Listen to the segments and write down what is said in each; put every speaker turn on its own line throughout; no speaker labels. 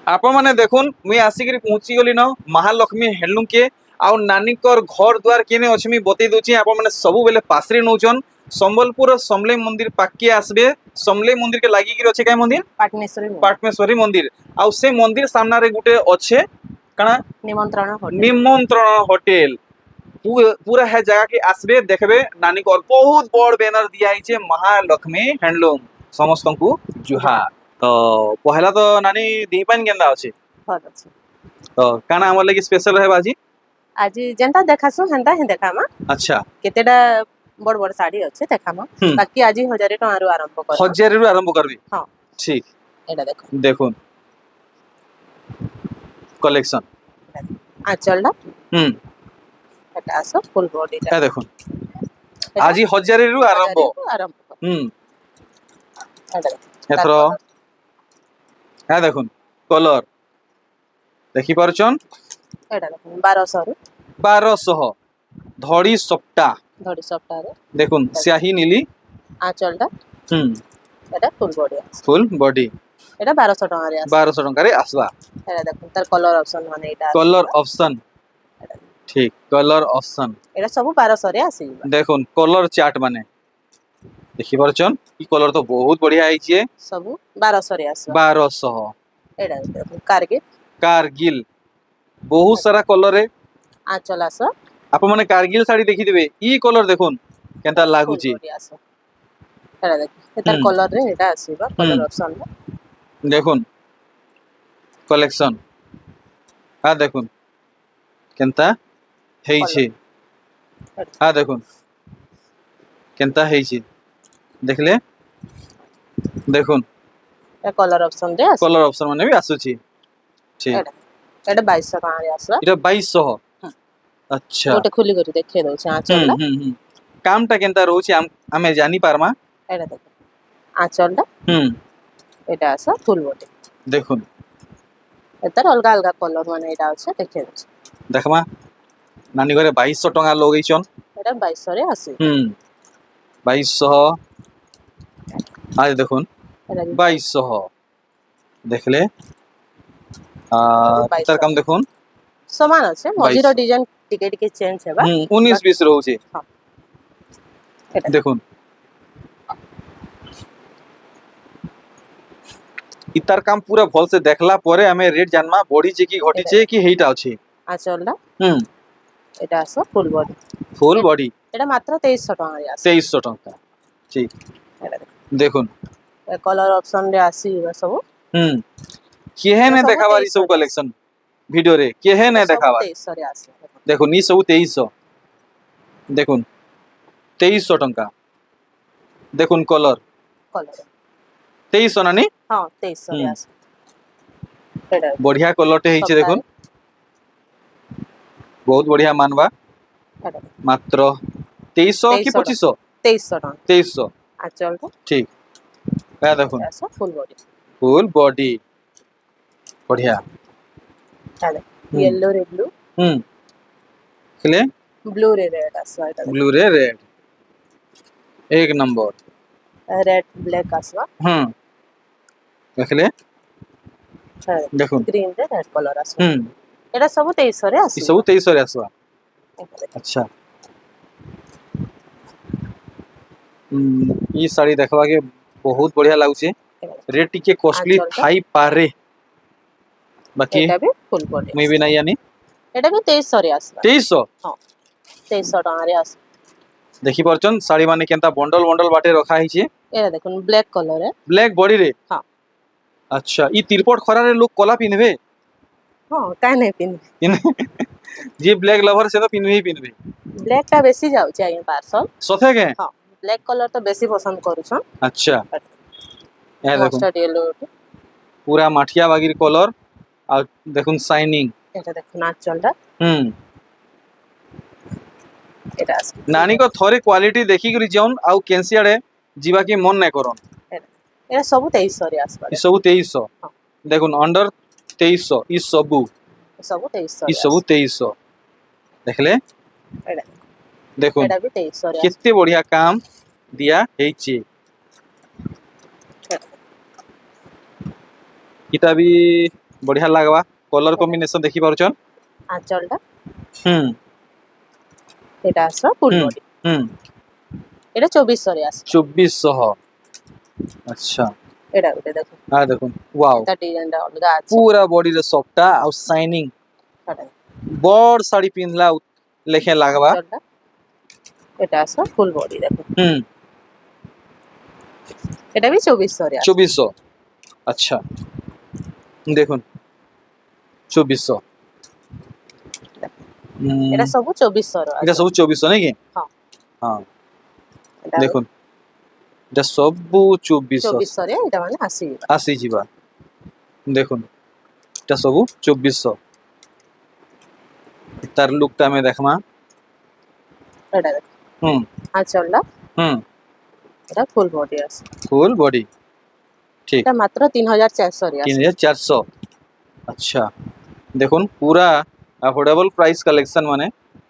आपण मैंने देखुन मुई आसिक पहुंची गली न महालक्ष्मी हेडलूम के आउ नानीकर घर द्वार केने अछि मुई बतई दोची आपण मैंने सब बेले पासरे नौचन संबलपुर समलेई मंदिर पाके आसबे समलेई मंदिर के लागी कि अछि काय मंदिर पाटमेश्वरी मंदिर आउ से मंदिर सामना रे गुटे अच्छे कणा निमंत्रण होटल पूरा है जगह के आसबे देखबे नानी को बहुत बड़ बैनर दिया है महालक्ष्मी हैंडलूम समस्त को जुहार तो पहला तो नानी दीपान केंदा अछि
भल अछि
तो काना हमर लागि स्पेशल है बाजी
आज जेंता देखासु हेंता ही देखामा
अच्छा
केतेडा बड़ बड़ साड़ी अछि देखामा बाकी आज 1000 टका रु आरंभ कर
1000 रु आरंभ करबी
हां
ठीक
एटा देखो
देखो कलेक्शन
आचलडा एटा आसो फुल बॉडी
का देखो आज 1000 रु आरंभ एथरो हा देखुन कलर देखि परछन
एटा देखुन 1200 रु
1200 धड़ी सप्ता
रे
देखुन स्याही नीली
आचलडा एटा
फुल बॉडी
एटा 1200 टका रे आसो
1200 टका रे आसवा
एटा देखुन तार कलर ऑप्शन माने एटा
कलर ऑप्शन ठीक कलर ऑप्शन
एटा सब 1200 रे आसी
देखुन कलर चार्ट माने देखि परछन ई कलर तो बहुत बढ़िया आइ छे
सब 1200 रे आसो
1200
एटा देखुन कारगिल
बहुत सारा कलर रे
आचल आसो
आप माने कारगिल साड़ी देखि देबे ई कलर देखुन केनता लागु छी
एटा देख एतार कलर रे एटा आसीबा कलर ऑप्शन रे
देखुन कलेक्शन आ देखुन केनता हेई छे आ देखुन केनता हेई छे देखले देखुन
ए कलर ऑप्शन रे
कलर ऑप्शन माने भी आसु छी ठीक
एटा 2200 टका रे आसो
एटा 2200 अच्छा
गोटे खुली करी देखे दउ छ आचलडा
काम ता केनता रहू छी हमें जानी पारमा
एटा देख आचलडा एटा आसो फुल बॉडी
देखुन
एतार अलगा अलगा कलर माने एटा আছে देखे दउ
देखमा नानी घरे 2200 टका लगै छन
एटा 2200 रे आसी
2200 आज देखुन 2200 देखले तार काम देखुन
समान আছে मझिरो डिजाइन टिके टिके चेंज हेबा
19 20 रहू छी हां देखुन इतार काम पूरा भल से देखला परे हमें रेट जानमा बॉडी चे की घटी चे की हेइटा अछि
आचलडा एटा आसो फुल बॉडी एटा मात्र 2300 टका रे आसो
2300 टका ठीक देखुन
ए कलर ऑप्शन रे आसी सब
केहे ने देखाबारी सब कलेक्शन वीडियो रे केहे ने देखाबा
2300 रे आसी
देखो नी सब 2300 देखुन 2300 टका देखुन कलर 2300 ना नी
हां 2300 रे आसी एटा
बढ़िया कलर टे हेइचे देखुन बहुत बढ़िया मानवा मात्र 2300 की 2500
2300 टका
2300
आचल
ठीक है देखुन फुल बॉडी बढ़िया
येलो रे ब्लू
क्ले
ब्लू रे रेड आसवा एटा
ब्लू रे रेड एक नंबर
रेड ब्लैक आसवा
देखले देखुन
ग्रीन रे रेड कलर आसवा एटा सब 2300 रे आसवा
ई सब 2300 रे आसवा अच्छा ई साड़ी देखवा के बहुत बढ़िया लागु छे रेट टिके कॉस्टली थाई पारे बाकी
एटा भी फुल बॉडी
मैं भी नहीं यानी
एटा भी 2300 रे आसवा
2300
हां 2300 टका रे आस
देखि परचन साड़ी माने केनता बंडल बंडल बाटे रखा ही छे
एटा देखुन ब्लैक कलर है
ब्लैक बॉडी रे
हां
अच्छा ई तिरपट खरा रे लोग कला पिनबे
हां काहे नहीं पिन
जे ब्लैक लवर से तो पिनबे ही पिनबे
ब्लैक का बेसी जाउ चाहिए पार्सल
सथे के
हां ब्लैक कलर तो बेसी पसंद करू छन
अच्छा ए देखो
मस्टर्ड येलो
पूरा माठिया बागिर कलर आ देखुन शाइनिंग
एटा देखुन ना चलडा एटा
नानी को थोरे क्वालिटी देखि करी जौन आउ कैंसियाडे जीवा के मन नै करन
एटा सब 2300 रे आसबा
ई सब 2300 देखुन अंडर 2300 ई सब
2300
ई सब 2300 देखले
एटा
देखुन
एटा भी 2300 रे
कितने बढ़िया काम दिया हेची इटा भी बढ़िया लगवा कलर कॉम्बिनेशन देखि पारुछन
आंचलटा
हम्म
এটা আসবে ফুল
हम्म
বডি
हम्म
এটা 2400 রে আসবে
2400 अच्छा
এটা ওটা দেখো
आ देखो वाओ
এটা ডিজাইনটা অলগা আছে
पूरा बॉडी रे सॉफ्टा और शाइनिंग
এটা
बड़ साड़ी पिनला लेखे लागवा
আঁচলটা এটা আসবে ফুল বডি দেখো এটা भी 2400 রে আসবে
2400 अच्छा देखो 2400
এটা সব 2400 র
এটা
আছে
सब 2400 नहीं कि
हाँ।
हाँ
এটা
देखो এটা सब 2400
2400 রে এটা মানে আসিবা
आसी जीवा देखो এটা सब 2400 तार लुकटा में देखमा
এটা দেখো
हम्म
আঁচলটা এটা ফুল বডি আছে
फुल बॉडी ठीक
এটা মাত্র 3400 রে আছে
3400 अच्छा देखो पूरा अफोर्डेबल प्राइस कलेक्शन माने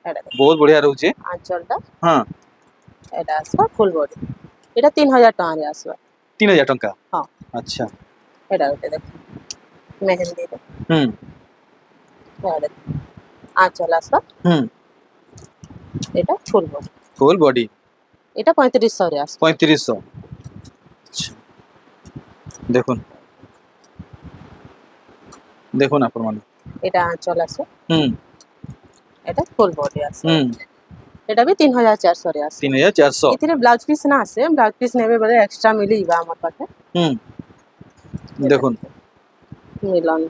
এটা দেখো
बहुत बढ़िया रहउचे
আঁচলটা
हाँ
এটা আসবে ফুল বডি এটা 3000 টাকা রে আসবে
3000 टंका
हाँ।
अच्छा
এটা ওটা দেখো মেহেন্দি দেখো এটা দেখো আঁচল আসবে এটা ফুল বডি
फुल बॉडी
এটা 3500 রে আসবে
3500 अच्छा देखो देखो ना प्रमाण
এটা আঁচল আছে
हम्म
এটা ফুল বডি আছে
हम्म
এটা भी 3400 রে আছে
3400
এଥିରେ ব্লাউজ পিস না আছে ব্লাউজ পিস নেবে বলে এক্সট্রা মিলিবা আমার পাখে
দেখুন
মিলন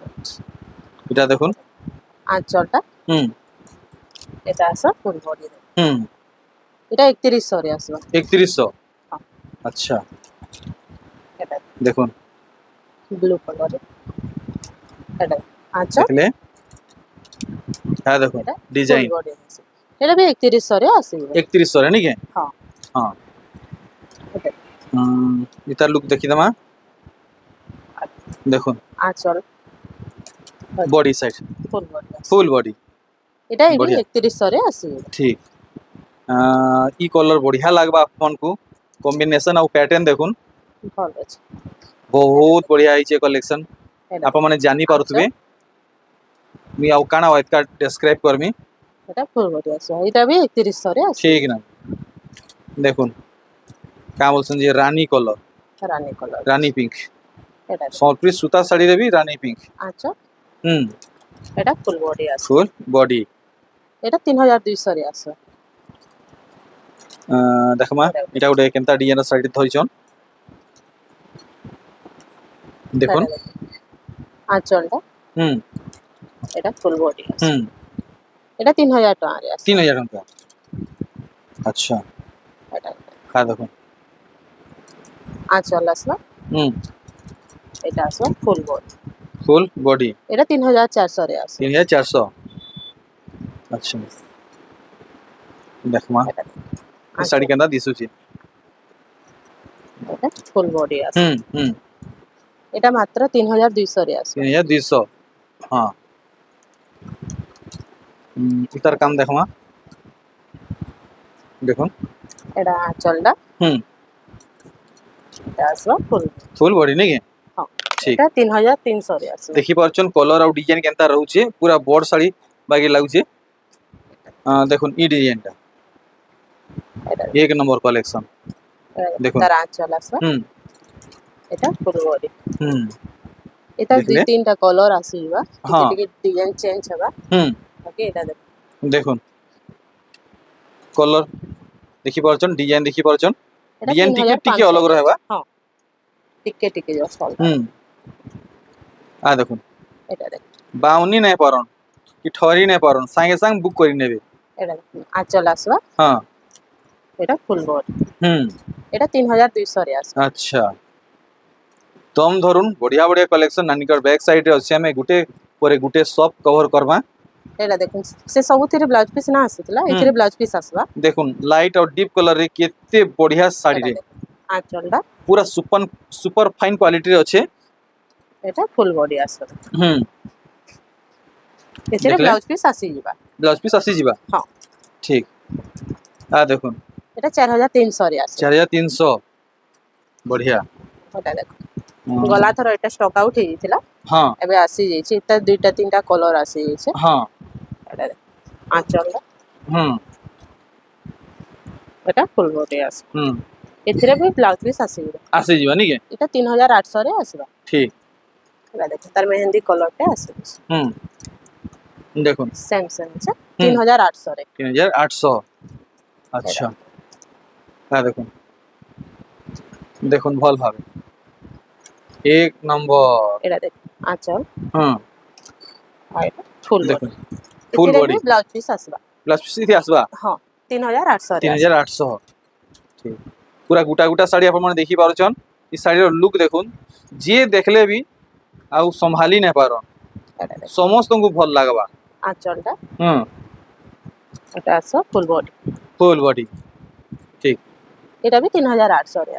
এটা দেখুন
আঁচলটা এটা আছে ফুল বডি এটা 3100 রে আসবে
3100
हाँ।
अच्छा
এটা
দেখুন
ব্লু কালার এটা আঁচল
দেখলে হ্যাঁ দেখুন
এটা
ডিজাইন
ফুল বডি আছে এটা भी 3100 রে আসবে
3100 है नहीं
हाँ।
हाँ
এটা
इतार लुक देखी दमा দেখুন
আঁচল
बॉडी साइड
ফুল বডি আছে
फुल बॉडी
এটা भी
बढ़िया।
3100 রে আসবে
ठीक ई कलर बढ़िया लगबा आपन को कॉम्बिनेशन और पैटर्न देखुन
ভালো আছে
बहुत बढ़िया आइचे कलेक्शन
এটা
आप माने जानी पारुथबे मी आउ काना वाइट का डिस्क्राइब करमी
এটা ফুল বডি আছে এটা भी 3100 রে আছে
ठीक ना देखुन का बोलछन जे रानी कलर
রানী কালার
रानी पिंक
এটা
সম্পূর্ণ সুতা শাড়ি রে भी रानी पिंक
আঁচল এটা ফুল বডি আছে
फुल बॉडी
এটা 3200 রে আছে
देखमा এটা ওটা কেনতা ডিজাইন শাড়ি ধরিছন দেখুন
এটা দেখো। আঁচলটা এটা ফুল বডি আছে এটা 3000 টাকা রে আছে
3000 টাকা अच्छा
এটা
का দেখুন
আঁচল আছে এটা আছে ফুল বডি
फुल बॉडी
এটা 3400 রে আছে
3400 अच्छा देखमा
এটা
এই শাড়ি কেনতা দিছুছি
এটা ফুল বডি আছে এটা মাত্র 3200 রে আছে
3200 हाँ इतार काम देखमा দেখুন
এটা আঁচলটা এটা আছে ফুল
फुल बॉडी नहीं के
हाँ।
ठीक
এটা 3300 রে আছে
देखि पारछन कलर और डिजाइन केनता रहउचे पूरा बड़ साड़ी बाकी लागुचे देखुन ई डिजाइनटा
এটা
एक नंबर कलेक्शन দেখুন।
তার আঁচল আছে এটা ফুল বডি এটা দুই
দেখলে?
তিনটা কলর আসিবা
हाँ।
টিকে ডিজাইন চেঞ্জ হবা ওকে এটা দেখো
দেখুন कलर देखि पारछन डिजाइन देखि पारछन
এটা
ডিজাইন টিকে
3500
अलग रहबा
হ্যাঁ টিকে টিকে যাও সল
देखुन
এটা দেখো
बाउनी नहीं पारन कि ठहरी नहीं पारन संगे संग बुक करी नेबे
এটা দেখো আঁচল আসবা
हाँ
এটা ফুল বডি
हम्म
এটা 3200 রে আছে
अच्छा तम धरुन बढ़िया बढ़िया कलेक्शन नानिकर बैक साइड रे अछि हमें गुटे परे गुटे सब कवर करबा
এটা দেখুন সে ସବୁଥିରେ ବ୍ଲାଉଜ ପିସ୍ ନା ଆସିଥିଲା ଏଥିରେ ବ୍ଲାଉଜ ପିସ୍ ଆସିବା
देखुन लाइट और डीप कलर रे केते बढ़िया साड़ी रे
ଆঁଚଲଟା
पूरा सुपर फाइन क्वालिटी रे अछि
এটা ফুল বডি ଆସିବ ଏଥିରେ
ଦେଖିଲେ?
ବ୍ଲାଉଜ ପିସ୍ ଆସିଯିବା
ब्लाउज पीस आसी जीवा
हाँ।
ठीक देखुन
এটা 4300 ରେ ଆସିବ
4300 बढ़िया
এটা দেখো गला थर एटा स्टॉक आउट हे जितिला
हाँ
एबे आसी जाइछि एटा दुईटा तीनटा कलर आसी जाइछि
हाँ
एटा आंचल
हम्म
एटा फुल बॉडी आसी
हम्म
एथिरे भी ब्लाउज पीस आसीबो
आसी जीवा नहीं के
एटा 3800 रे आसीबा
ठीक
एटा देखो तार मेहंदी कलर पे आसीबो
देखो
सेम सेम छे 3800 रे
3800 अच्छा हाँ देखो देखो भल भावे एक नंबर
एटा देखो आंचल
हाँ
आ एटा फुल
देखो
बॉडी
फुल
एथिरे
बॉडी
भी ब्लाउज पीस आसीबा
प्लस सीधे आसबा
हां 3800 रे
3800 ठीक पूरा गोटा गोटा साड़ी आप देखी पारुछन ई साड़ी लुक देखुन जे देखले भी आउ संभाली नहीं पारन
एटा देखो
समस्त को भल लागबा
आंचलटा
हाँ
एटा आसो फुल बॉडी
फुल बॉडी ठीक
एटा भी 3800 रे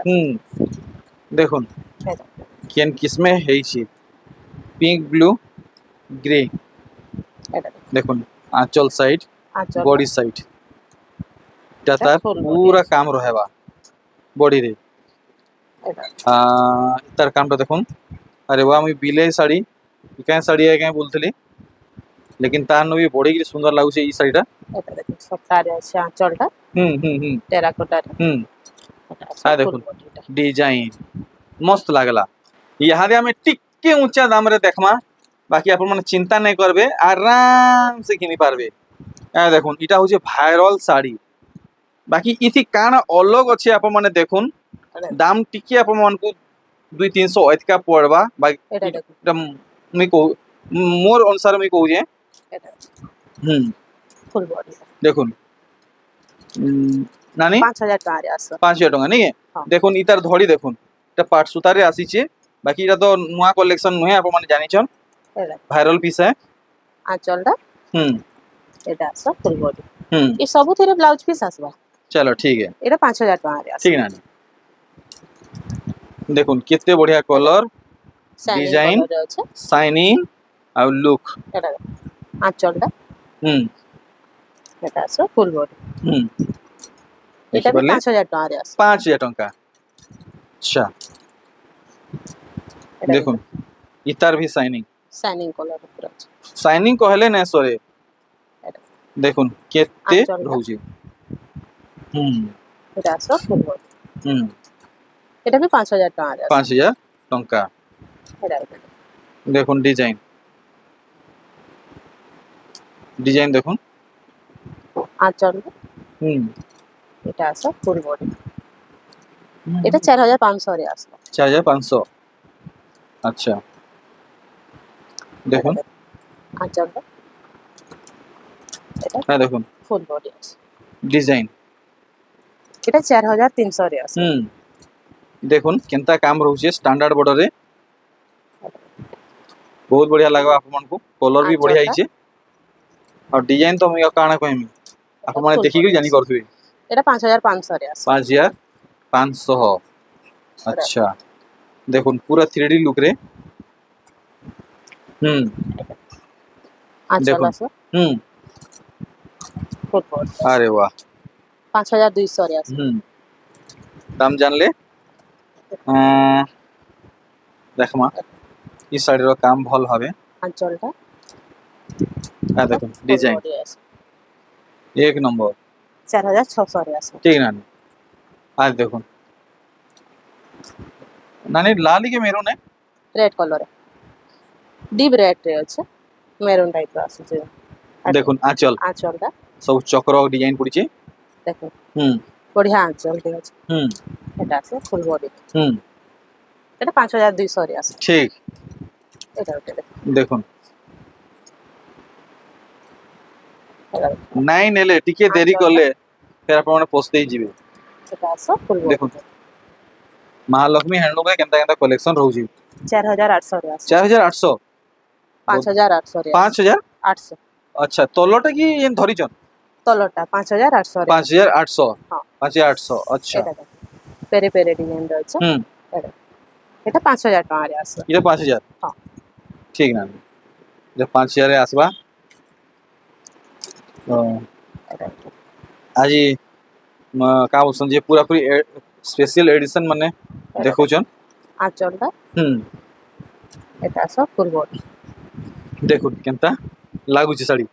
देखुन
एटा
केन किसमें है छी पिंक ब्लू ग्रे
एटा
देखुन आंचल साइड
आंचल
बॉडी साइड तार
full body
पूरा काम रहेबा बॉडी रे
एटा
तार काम तो देखुन अरे वाह मुई बिले साड़ी क्या साड़ी है क्या बोलथली लेकिन तार नो भी बॉडी की सुंदर लागु ई साड़ीटा
एटा देखो सप्ताह रे আছে आंचलটা टेराकोटा रे एटा
आ देखुन डिजाइन मस्त लागला यहाँ आम टिके ऊंचा दाम रे देखमा बाकी आप चिंता नहीं करबे आराम से किनी पारबे देखुन इटा होचे भाइरल साड़ी बाकी इथि काना अलग अच्छे आप माने देखुन दाम टिके आप को 200-300 अधिका पड़वा बाकी
एटा देखो
इटा मुई कहू मोर अनुसार मुई कहू जे
एटा फुल बॉडी
देखुन नानी
5000 टका रे आसो
5000 टका नहीं
हाँ।
देखुन इतार धड़ी देखुन इटा पाट सुतारे आसीचे बाकी इटा तो नुआ कलेक्शन नुहे आप माने जानिछन
एटा
भाइरल पीस है
आंचलটা एटा आसो फुल बॉडी
हम्म
ई सब थेरे ब्लाउज पीस आसबा
चलो ठीक है
एटा 5000 टका रे आसो
ठीक ना देखुन केते बढ़िया कलर डिजाइन
रे আছে
शाइनिंग और लुक
एटा आंचलটা एटा आसो फुल बॉडी एटा भी 5000 टका रे आसो
5000 टंका अच्छा
एटा
देखुन इतार भी शाइनिंग
शाइनिंग कलर पूरा আছে
शाइनिंग कहले ना सरे
एटा
देखुन केते
आंचल का।
रहउजे
एटा आसो फुल बॉडी एटा भी 5000 टका रे आसो
5000 टंका
एटा
देखुन डिजाइन डिजाइन देखुन
आंचल एटा आसो फुल बॉडी এটা 4500 রে আসলো
4500 अच्छा देखुन
আঁচলটা এটা
हाँ देखुन
ফুল বডি আছে
डिजाइन
এটা 4300 রে আছে
देखुन केनता काम रहउचे स्टैंडर्ड बॉर्डर रे बहुत बढ़िया लगवा आप मन को कलर भी बढ़िया आइचे और डिजाइन तो मैं काना कहमी आप माने देखि के जानी करथुए
এটা 5500 রে আছে
5500 अच्छा देखुन पूरा 3D लुक रे
আঁচল
দেখুন।
আছে
हम्म
ফুল বডি
अरे वाह
5200 রে আছে
दाम जान ले देखमा इस साड़ीर काम भल भावे
আঁচলটা
देखुन डिजाइन
বডি আছে
एक नंबर
4600 রে আছে
ठीक नानी आज देखुन नानी लाली के मेरून है
রেড কলরে ডিপ রেড রে আছে মেরুন টাইপ আছে যে
देखुन आंचल
আঁচলটা
सब चक्र डिजाइन पड़ीचे
দেখো
हम्म
বঢ়িয়া আঁচল রে আছে
हम्म
এটা আছে ফুল বডি
हम्म
এটা 5200 রে আছে
ठीक
এটা ওটা দেখো
देखुन
এটা
नाई नेले टिके देरी
आंचल
करले फिर आप माने पोस्ते ही जीवे
এটা আছে ফুল
দেখুন।
বডি
महालक्ष्मी हैंडलूम के केनता केनता कलेक्शन रहउची
4800 রে আছে
4800
5800 রে
5000
800
अच्छा तोलोटा की ये धरिचन
তলটা 5800 রে
5800
हाँ।
5800 अच्छा
এটা দেখো পেরে পেরে ডিজাইন রয়েছে এটা এটা 5000 টাকা রে আছে
ये 5000
हाँ।
ठीक ना जब 5000 रे आसबा तो
এটা
आज का बोलसन जे पूरा पूरी स्पेशल एडिशन माने देखौचन
আঁচলটা
হুম
এটা সব ফুল বডি
দেখুন কেনতা লাগুছে শাড়ি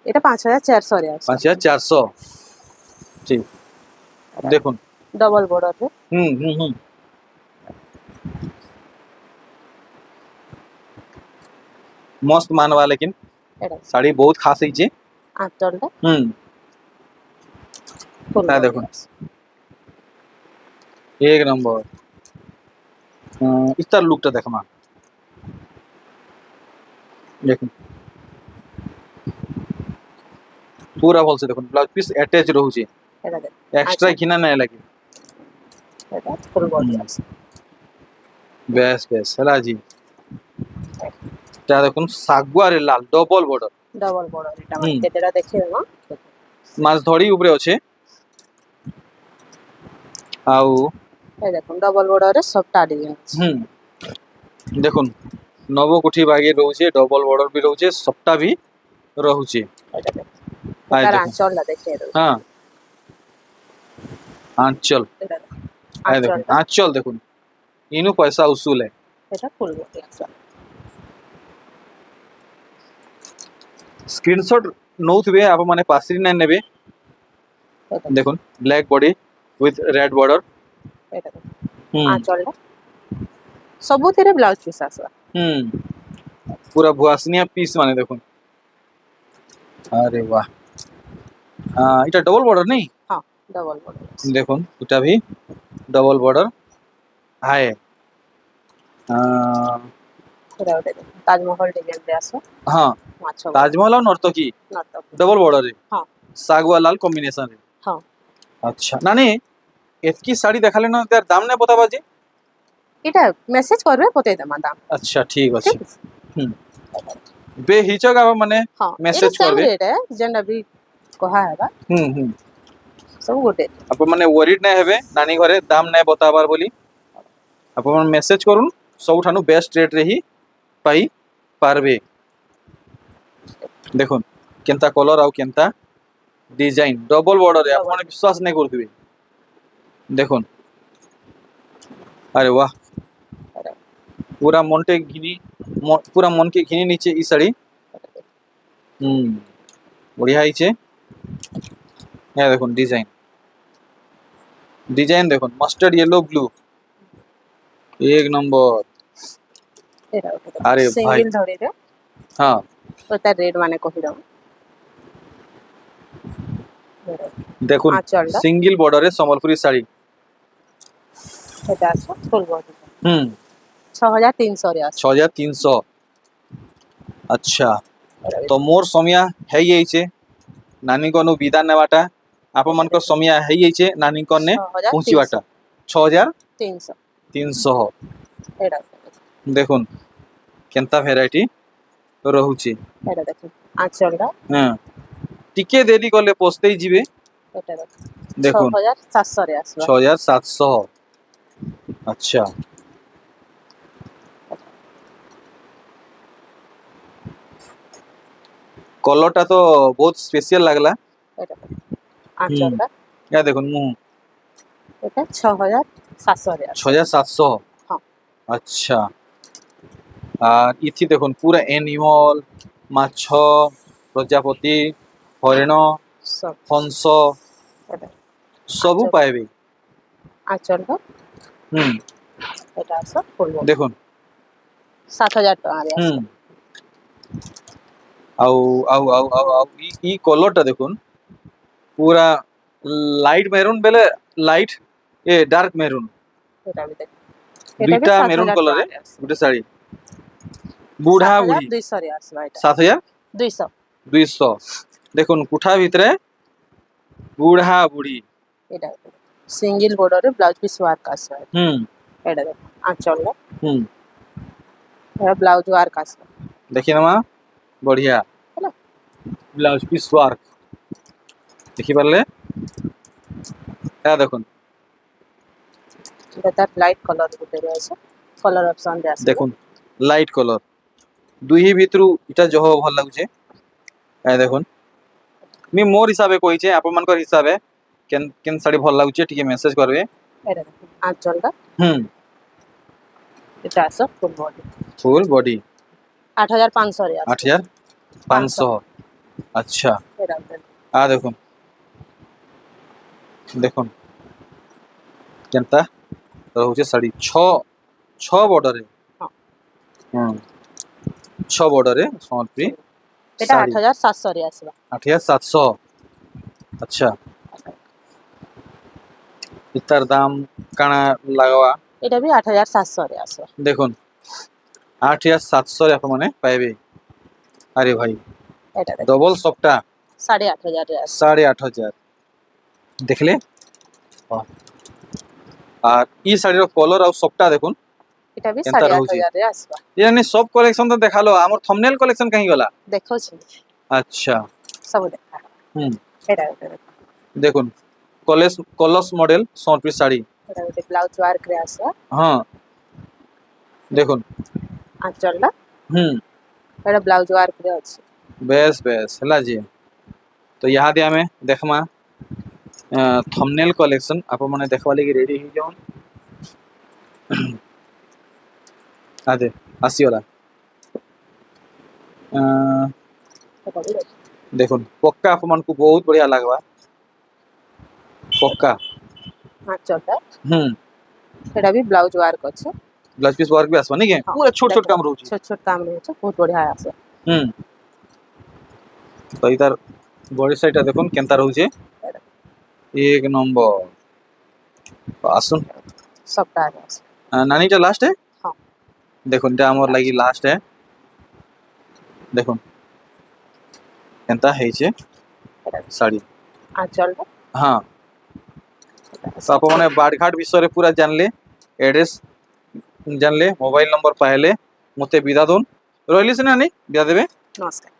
এটা 5400 রে আছে
5400 ঠিক দেখুন
ডবল বর্ডর রে
হুম হুম হুম मस्त मानवा लेकिन
এটা
साड़ी बहुत खास है
আঁচলটা ফুল
হ্যাঁ,
বডি
দেখুন। एक नंबर इस्तार लुकटा देखमा देखुन पूरा भल से देखुन ब्लाउज पीस अटैच रहउची
এটা দেখ
एक्स्ट्रा किना नहीं लगे
এটা ফুল বডি
হুম।
আছে
बेस बेस हला जी ता देखुन सागुआर लाल डबल बॉर्डर
ডবল বর্ডর এটা
হুম।
মানে কেতেটা দেখিও না
মাছ ধরি উপরে আছে আউ
এই দেখুন ডবল বর্ডরে সবটা ডিজাইন আছে
হুম দেখুন নবকুঠি বাগে রହୁছে ডবল বর্ডর भी রହୁছে সবটা भी রହୁছে
এটা দেখ
আই
তার
দেখুন
আঁচলটা দেখিয়ে দেব
হ্যাঁ आंचल
এটা দেখ
আই দেখুন
আঁচলটা
आंचल দেখুন ইনু পয়সা উসুল है
এটা ফুল বডি আছে
स्क्रीनशॉट नौथबे आप माने पासरी ना नेबे
এটা
দেখুন black body with red border
এটা দেখ
হুম
আঁচলটা ସବୁଥିରେ ବ୍ଲାଉଜ ପିସ୍ ଆସିବ
হুম पूरा भुआसनिया पीस माने देखुन अरे वाह এটা ডবল বর্ডর নেই
ହଁ ଡବଲ ବର୍ଡର
দেখুন এটা भी ডবল বর্ডর হাই
এটা ଗୋଟେ ଦେଖ ତାଜମହଲ ଡିଜାଇନରେ ଆସିବ
हाँ
ମାଛ
ताजमहल और नर्तकी
ନର୍ତକ
डबल बॉर्डर है
हाँ
सागवा लाल कॉम्बिनेशन है
ହଁ
अच्छा नानी एतकी साड़ी देखाले ना त्यार दाम ने बताबा जी
এটা মেসেজ করবে বতেই দেমা দাম
अच्छा ठीक
ঠিক
अच्छे
আছে
बेहिचक आप माने
ହଁ
Message
ଏଇଟା ସେମ୍
କରିବେ।
ରେଟ୍ ଯେନ୍ଟା ବି କହା ହେବା ସବୁ ଗୋଟେ
आप माने वरीड नहीं हेबे नानी घरे दाम नहीं बताबार बोली आप मन मेसेज करूँ सबठानु बेस्ट रेट रे ही पाई पारबे देखुन केनता कलर आउ केनता डिजाइन डबल बॉर्डर है आप माने विश्वास नहीं करथिबे देखुन अरे वाह पूरा मनटे घिनी पूरा मन के घिनी नीचे ई साड़ी बढ़िया आइছে হ্যাঁ দেখুন ডিজাইন ডিজাইন দেখুন মাস্টার্ড ইয়েলো ব্লু এক নম্বর
ଏଇଟା ଗୋଟେ
ଆରେ ଭାଇ।
ସିଙ୍ଗଲ ଧଡ଼ିରେ
হ্যাঁ
ତା ରେଟ୍ ମାନେ କହିଦବ
দেখুন
আঁচলটা
সিঙ্গেল বর্ডারে সম্বলপুরি শাড়ি
এটা আছে ফুল বডি
হুম
6300 রে আছে
6300 আচ্ছা তো মোর সমিয়া হেই যাইছে নানি কনু বিদা নেওয়াটা আপনমানক সমিয়া হেই যাইছে নানি কনে পৌঁছিবাটা 6300
300 এটা
দেখুন কেনতা ভ্যারাইটি রহুছে
এটা দেখুন আঁচলটা
হ্যাঁ টিকে দেরি করলে পস্তেই ଯିবে
এটা দেখুন
দেখুন
6700 রে আসবে
6700 अच्छा कलरটা তো বহুত স্পেশাল লাগলা
এটা দেখুন আঁচলটা
ইয়া দেখুন মুহ
এটা 6700 রে আছে
6700
হ্যাঁ।
আচ্ছা আর ইথি দেখুন পুরা এনিমল মাছ প্রজাপতি হরিণ
সব
হংস
এটা
সবু
আচ্ছা।
পাইবে
আঁচলটা
হুম
এটা আছে ফুল বডি
দেখুন
7000 টাকা রে আছে
হুম আউ আউ আউ আউ আউ ই কলরটা দেখুন পুরা লাইট মেরুন বেলে লাইট এ ডার্ক মেরুন
এটা भी देख
দুইটা মেরুন কলরে গুটে শাড়ি বুড়া বুড়ি
200 রে আসবে এটা
7200
200
দেখুন কুঠা ভিতরে বুড়া বুড়ি
এটা সিঙ্গেল বর্ডরে ব্লাউজ পিস ওয়ার্ক আসবে
হুম
এটা দেখ আঁচলটা
হুম
এটা ব্লাউজ ওয়ার্ক আসবে
देखिए ना बढ़िया
ହେଲା
ब्लाउज पिस वर्क देखि पारले হ্যাঁ দেখুন
এটা তার লাইট কালার গুতে রয়েছে কালার অপশন রে আছে
দেখুন লাইট কলর দুই ভিতরু এটা জহ ভাল লাগুছে এই দেখুন मी मोर हिसाबे কইছে আপনমানকৰ হিসাবে কেন কেন শাড়ি ভাল লাগুছে টিকে মেসেজ করবে
এটা দেখ আঁচলটা
হুম
এটা আসো ফুল বডি
ফুল বডি
8500 রে আছে
8500 আচ্ছা
এটা
দেখুন দেখুন কেনতা রହୁଛି ଶାଢ଼ୀ 6 বর্ডারে
হ্যাঁ।
হুম 6 বর্ডারে সম্বলপুরি
এটা
ଶାଢ଼ୀ
8700 রে আসবা
8700 আচ্ছা ইতার দাম কানা লাগাওয়া
এটা বি 8700 রে আসবা
দেখুন 8700 রে আপনি পাইবে আরে ভাই
এটা দেখো
ডবল সফটা
8500 রে আসবা
8500 দেখলে বাহ। আর ই শাড়ির কলর আর সফটা দেখুন
এটা বি
কেনতা রହୁଛି?
8500 রে আসবা
ইয়ানি সব কালেকশন তো দেখালো আমার থম্বনেল কালেকশন কাহি গলা
দেখছি
আচ্ছা
সব দেখা
হুম
এটা দেখো
দেখুন কলস মডেল সম্বলপুরি শাড়ি
এটা ଗୋଟେ ব্লাউজ ওয়ার্ক রে আসবা
হ্যাঁ দেখুন
আঁচলটা
হুম
এটা ব্লাউজ ওয়ার্ক রে আছে
বেশ বেশ ହେଲା জি তো ইহাদে আমি দেখমা থম্বনেল কলেকশন আপন মানে দেখবা লাগি রেডি হই যাও আদে আসিওলা
এটা বি দেখো
দেখুন পক্কা আপন মানকু বহুত বঢ়িয়া লাগবা পক্কা
আঁচলটা
হুম
এটা বি ব্লাউজ ওয়ার্ক আছে
ব্লাউজ পিস ওয়ার্ক भी আসবা নাকি
হ্যাঁ,
পুরা ছোট ছোট
দেখো।
কাম রହୁଛି
ছোট ছোট কাম রয়েছে বহুত বঢ়িয়া আছে
হুম তো ইতার বডি সাইডটা দেখুন কেনতা রହୁଛି এক নম্বর তো আসুন
সবটা আছে
নানিটা লাস্ট है
হ্যাঁ
দেখুন এটা আমার লাগি লাস্ট है দেখুন কেনতা হয়েছে
এটা
শাড়ি
আঁচলটা
হ্যাঁ তো আপন মানে বাড়ঘাট বিষয়ে পুরা জানলে এড্রেস জানলে মোবাইল নম্বর পাইলে মতে বিদা দন রইলি সিনা নি বিদা দেবে
নমস্কার